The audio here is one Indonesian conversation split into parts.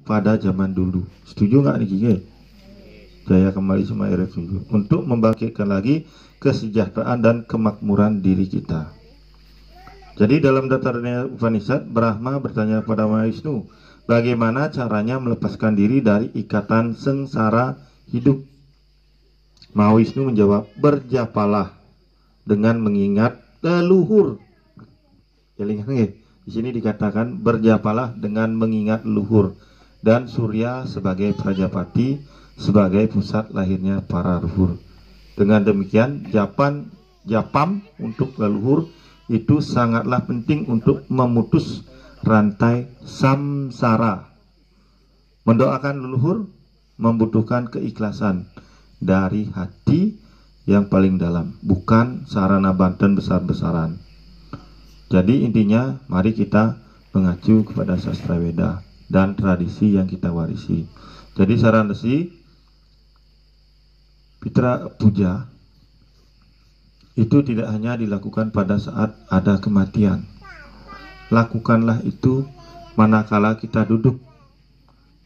pada zaman dulu. Setuju nggak nih Kiki? Jaya kembali sama setuju. Untuk membangkitkan lagi kesejahteraan dan kemakmuran diri kita. Jadi dalam Dataranya Upanishad, Brahma bertanya kepada Mahawisnu, bagaimana caranya melepaskan diri dari ikatan sengsara hidup? Mahawisnu menjawab, berjapalah dengan mengingat leluhur. Di sini dikatakan berjapalah dengan mengingat leluhur dan Surya sebagai Prajapati sebagai pusat lahirnya para leluhur. Dengan demikian japam untuk leluhur itu sangatlah penting untuk memutus rantai samsara. Mendoakan leluhur membutuhkan keikhlasan dari hati yang paling dalam, bukan sarana banten besar-besaran. Jadi intinya mari kita mengacu kepada sastra Weda dan tradisi yang kita warisi. Jadi saran desi Pitra Puja itu tidak hanya dilakukan pada saat ada kematian. Lakukanlah itu manakala kita duduk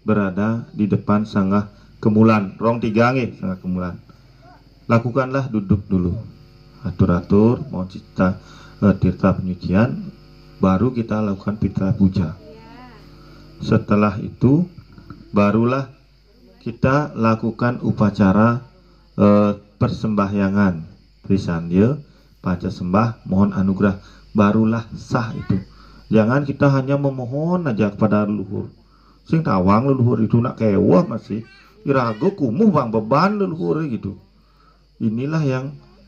berada di depan sanggah kemulan. Rong tiga nge sanggah kemulan. Lakukanlah duduk dulu. Atur-atur mohon cita tirta penyucian, baru kita lakukan Pitra Puja. Setelah itu barulah kita lakukan upacara persembahyangan Trisandya, Panca Sembah, mohon anugerah, barulah sah itu. Jangan kita hanya memohon aja kepada leluhur. Sing tawang leluhur itu nak kewah masih irago kumuh bang beban leluhur gitu. Inilah yang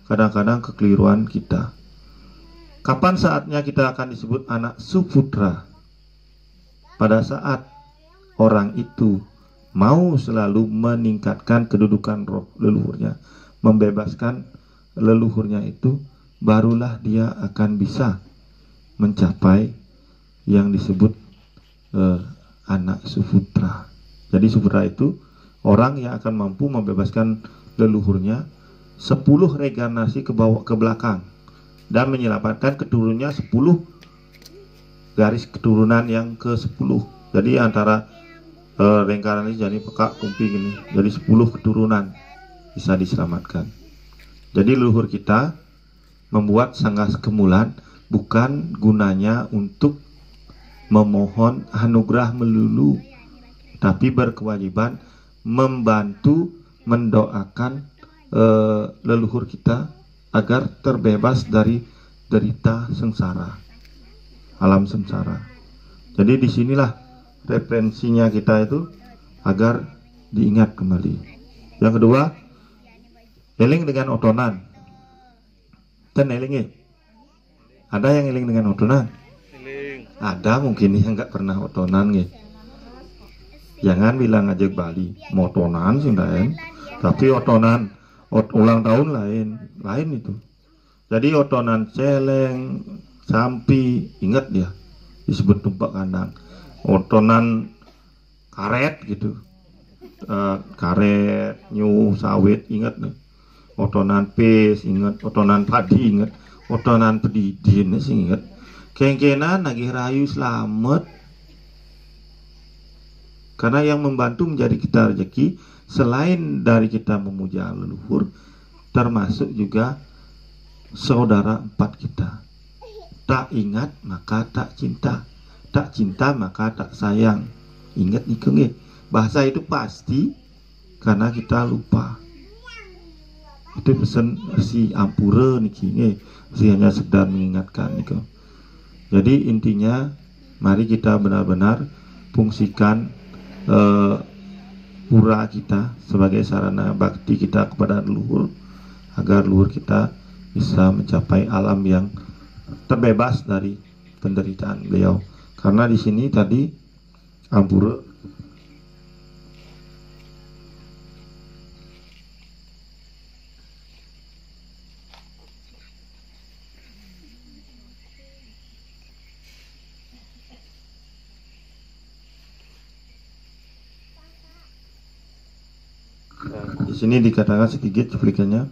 kadang-kadang kekeliruan kita. Kapan saatnya kita akan disebut anak suputra? Pada saat orang itu mau selalu meningkatkan kedudukan roh leluhurnya, membebaskan leluhurnya itu, barulah dia akan bisa mencapai yang disebut anak suputra. Jadi suputra itu orang yang akan mampu membebaskan leluhurnya 10 reinkarnasi ke bawah ke belakang dan menyelamatkan keturunannya 10 garis keturunan yang ke-10. Jadi antara reinkarnasi jadi pekak kumpi gini, jadi 10 keturunan bisa diselamatkan. Jadi leluhur kita membuat sanggah kemulan bukan gunanya untuk memohon anugerah melulu, tapi berkewajiban membantu mendoakan leluhur kita agar terbebas dari derita sengsara, alam sengsara. Jadi disinilah referensinya kita itu agar diingat kembali. Yang kedua, eling dengan otonan. Dan eling ada yang eling dengan otonan? Ada mungkin yang nggak pernah otonan nih. Jangan bilang ngajak Bali, motonan sih lain, tapi otonan ulang tahun lain itu. Jadi otonan celeng, sampi, ingat dia disebut tumpak kandang. Otonan karet gitu, karet, nyu, sawit, ingat nih. Otonan pes, ingat. Otonan padi, ingat. Otonan pedidin, ingat. Kengkenan lagi rayu selamat. Karena yang membantu menjadi kita rezeki, selain dari kita memuja leluhur, termasuk juga saudara 4 kita. Tak ingat maka tak cinta, tak cinta maka tak sayang. Ingat nih keng, bahasa itu pasti karena kita lupa. Itu pesan si Ampura nih keng, si hanya sekedar mengingatkan nih keng. Jadi intinya mari kita benar-benar fungsikan pura kita sebagai sarana bakti kita kepada leluhur, agar leluhur kita bisa mencapai alam yang terbebas dari penderitaan beliau. Karena di sini tadi Ampura di sini dikatakan sedikit cuplikannya.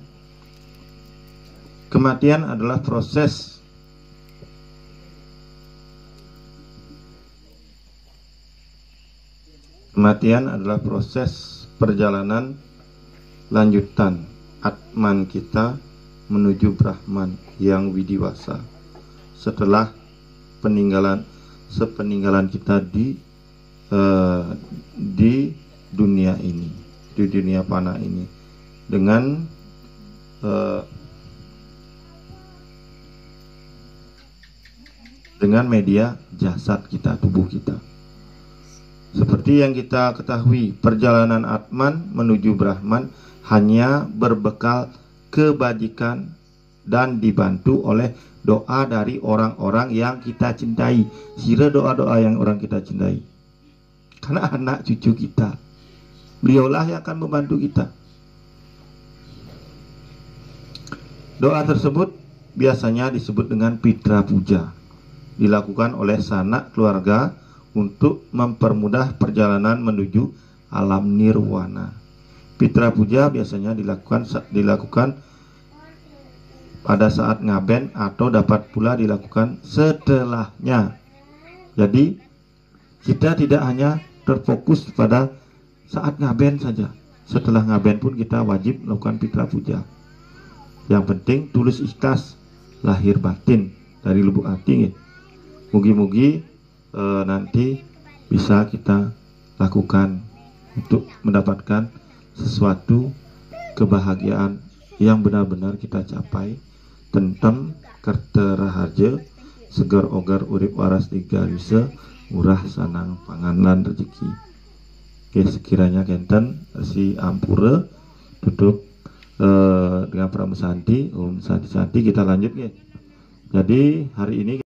Kematian adalah proses Kematian adalah proses perjalanan lanjutan Atman kita menuju Brahman yang widiwasa setelah sepeninggalan kita di dunia ini, di dunia panah ini, dengan media jasad kita, tubuh kita. Seperti yang kita ketahui, perjalanan Atman menuju Brahman hanya berbekal kebajikan dan dibantu oleh doa dari orang-orang yang kita cintai. Sira doa-doa yang orang kita cintai, karena anak cucu kita, beliaulah yang akan membantu kita. Doa tersebut biasanya disebut dengan pitra puja, dilakukan oleh sanak keluarga untuk mempermudah perjalanan menuju alam nirwana. Pitra puja biasanya dilakukan pada saat ngaben atau dapat pula dilakukan setelahnya. Jadi kita tidak hanya terfokus pada saat ngaben saja. Setelah ngaben pun kita wajib melakukan pitra puja. Yang penting tulus ikhlas lahir batin dari lubuk hati. Mugi-mugi nanti bisa kita lakukan untuk mendapatkan sesuatu kebahagiaan yang benar-benar kita capai. Tentem kerta raharja, segar ogar urip waras tiga risa, murah sanang panganan rezeki. Oke, sekiranya kenten si ampura tutup dengan pramusanti, Om Santi-santi, kita lanjut ya. Jadi hari ini